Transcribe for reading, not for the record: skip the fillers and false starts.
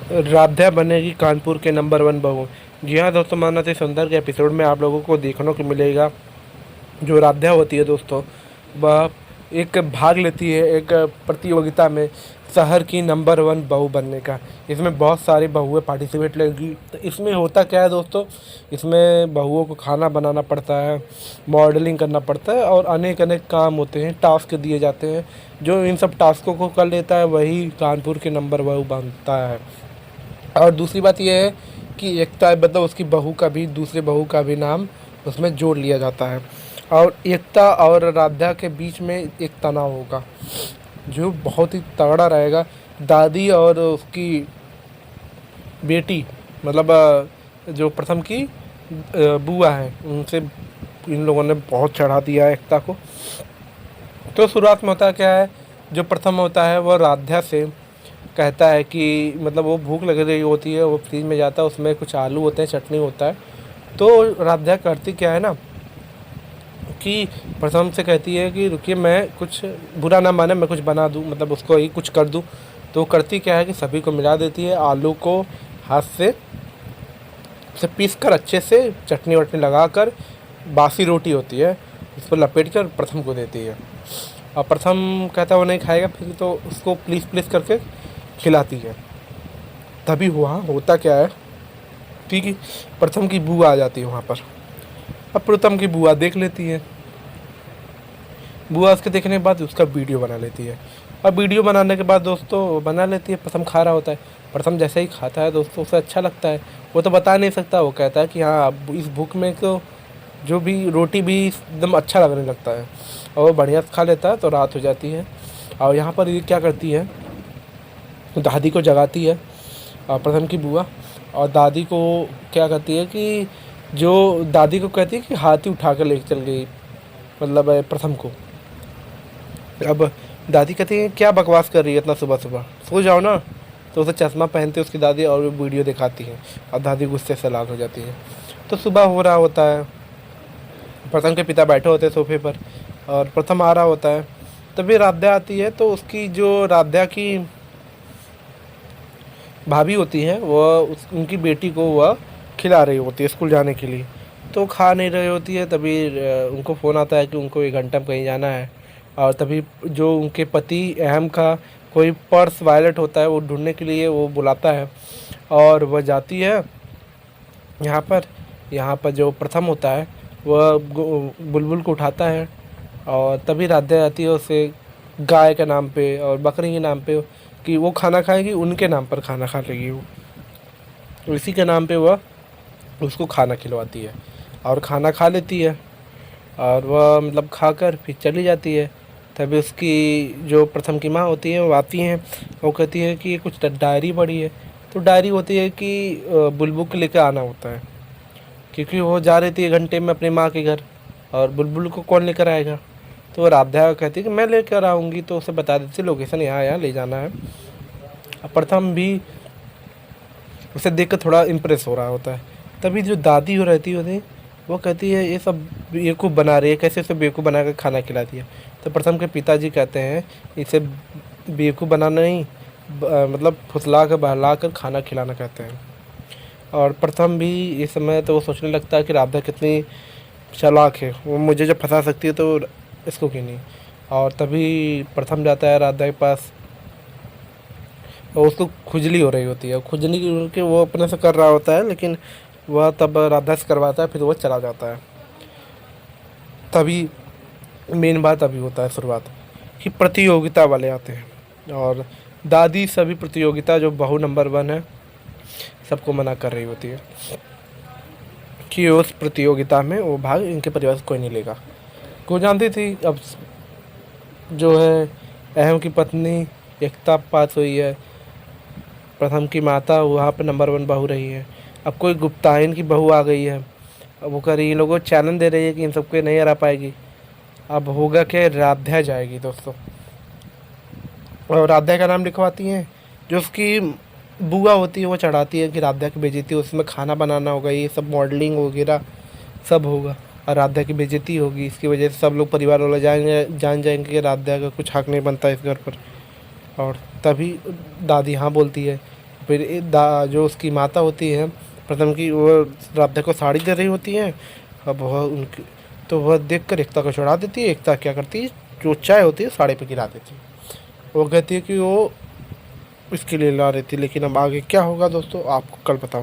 राध्या बनेगी कानपुर के number one बहू। जी हाँ दोस्तों, माना तो सुंदर के एपिसोड में आप लोगों को देखने को मिलेगा जो राध्या होती है दोस्तों, वह एक भाग लेती है एक प्रतियोगिता में शहर की नंबर वन बहू बनने का। इसमें बहुत सारी बहुएं पार्टिसिपेट लेंगी। तो इसमें होता क्या है दोस्तों, इसमें बहुओं को खाना बनाना पड़ता है, मॉडलिंग करना पड़ता है और अनेक अनेक काम होते हैं, टास्क दिए जाते हैं। जो इन सब टास्कों को कर लेता है वही कानपुर के नंबर बहू बनता है। और दूसरी बात यह है कि एकता मतलब उसकी बहू का भी, दूसरे बहू का भी नाम उसमें जोड़ लिया जाता है। और एकता और राधा के बीच में एक तनाव होगा जो बहुत ही तगड़ा रहेगा। दादी और उसकी बेटी, मतलब जो प्रथम की बुआ है, उनसे इन लोगों ने बहुत चढ़ा दिया है एकता को। तो शुरुआत में होता क्या है, जो प्रथम होता है वो राधा से कहता है कि मतलब वो भूख लग रही होती है, वो फ्रिज में जाता है, उसमें कुछ आलू होते हैं, चटनी होता है। तो राधा करती क्या है ना कि प्रथम से कहती है कि रुकिए, मैं कुछ बुरा ना माने, मैं कुछ बना दूँ, मतलब उसको ही कुछ कर दूँ। तो करती क्या है कि सभी को मिला देती है, आलू को हाथ से पीस कर अच्छे से चटनी वटनी लगा कर, बासी रोटी होती है उसको लपेट कर प्रथम को देती है। और प्रथम कहता है वो नहीं खाएगा, फिर तो उसको प्लीज़ प्लीज़ करके खिलाती है। तभी वहाँ होता क्या है, ठीक है, प्रथम की बुआ आ जाती है वहाँ पर। अब प्रथम की बुआ देख लेती है, बुआ उसके देखने के बाद उसका वीडियो बना लेती है। अब वीडियो बनाने के बाद दोस्तों बना लेती है, प्रथम खा रहा होता है। प्रथम जैसे ही खाता है दोस्तों उसे अच्छा लगता है, वो तो बता नहीं सकता, वो कहता है कि हाँ अब इस भूख में तो जो भी रोटी भी एकदम अच्छा लगने लगता है। और वो बढ़िया से खा लेता है। तो रात हो जाती है और यहाँ पर ये क्या करती है, दादी को जगाती है और प्रथम की बुआ। और दादी को क्या कहती है कि जो दादी को कहती है कि हाथी उठा कर लेके चल गई, मतलब प्रथम को। अब दादी कहती है क्या बकवास कर रही है इतना सुबह सुबह, सो जाओ ना। तो उसे चश्मा पहनती है उसकी दादी और वो वीडियो दिखाती है और दादी गुस्से से लाल हो जाती है। तो सुबह हो रहा होता है, प्रथम के पिता बैठे होते हैं सोफे पर और प्रथम आ रहा होता है। तभी राध्या आती है, तो उसकी जो राध्या की भाभी होती है वह उनकी बेटी को वह खिला रही होती है स्कूल जाने के लिए। तो खा नहीं रही होती है। तभी उनको फ़ोन आता है कि उनको 1 घंटा में कहीं जाना है। और तभी जो उनके पति अहम का कोई पर्स वायलेट होता है वो ढूंढने के लिए वो बुलाता है और वह जाती है यहाँ पर। यहाँ पर जो प्रथम होता है वह बुलबुल को उठाता है और तभी राधा आती है उसे गाय के नाम पे और बकरी के नाम पे कि वो खाना खाएगी, उनके नाम पर खाना खा लेगी वो। तो इसी के नाम पे वह उसको खाना खिलवाती है और खाना खा लेती है और वह मतलब खाकर फिर चली जाती है। तभी उसकी जो प्रथम की माँ होती है वो आती हैं, वो कहती है कि ये कुछ डायरी पड़ी है। तो डायरी होती है कि बुलबुल को लेकर आना होता है, क्योंकि वो जा रही थी 1 घंटे में अपनी माँ के घर और बुलबुल को कौन लेकर आएगा। तो राधा कहती है कि मैं लेकर आऊँगी, तो उसे बता देती लोकेशन, यहाँ यहाँ ले जाना है। अब प्रथम भी उसे देख कर थोड़ा इम्प्रेस हो रहा होता है। तभी जो दादी हो रहती होती वो कहती है ये सब बेवकूफ़ बना रही है, कैसे इसे बेवकूफ़ बना कर खाना खिला दिया। तो प्रथम के पिताजी कहते हैं इसे बेवकूफ़ बनाना नहीं, मतलब फुसला कर बहला कर खाना खिलाना कहते हैं। और प्रथम भी इस समय तो वो सोचने लगता है कि राधा कितनी चालाक है, वो मुझे जब फंसा सकती है तो इसको क्यों नहीं। और तभी प्रथम जाता है राधा के पास और उसको खुजली हो रही होती है, खुजली के वो अपने से कर रहा होता है, लेकिन वह तब राधा से करवाता है, फिर वो चला जाता है। तभी मेन बात अभी होता है शुरुआत कि प्रतियोगिता वाले आते हैं और दादी सभी प्रतियोगिता जो बहू नंबर 1 है सबको मना कर रही होती है कि उस प्रतियोगिता में वो भाग इनके परिवार से कोई नहीं लेगा। को जानती थी अब जो है अहम की पत्नी एकता पास हुई है, प्रथम की माता वहाँ पे नंबर 1 बहू रही है। अब कोई गुप्तायन की बहू आ गई है, अब वो कह रही है, इन लोगों को चैलेंज दे रही है कि इन सबको नहीं हरा पाएगी। अब होगा कि राधा जाएगी दोस्तों और राधा का नाम लिखवाती हैं। जो उसकी बुआ होती है वो चढ़ाती है कि राधा की बेइज्जती, उसमें खाना बनाना होगा, ये सब मॉडलिंग वगैरह सब होगा और राधा की बेइज्जती होगी। इसकी वजह से सब लोग परिवार वाले जान जाएंगे कि राधा का कुछ हक नहीं बनता इस घर पर। और तभी दादी हाँ बोलती है, फिर जो उसकी माता होती है प्रथम की, वो राधा को साड़ी दे रही होती है। अब वह उनकी, तो वह देखकर एकता को छुड़ा देती है। एकता क्या करती है, जो चाय होती है साड़ी पे गिरा देती है। वो कहती है कि वो इसके लिए ला रही थी, लेकिन अब आगे क्या होगा दोस्तों आपको कल बताऊंगा।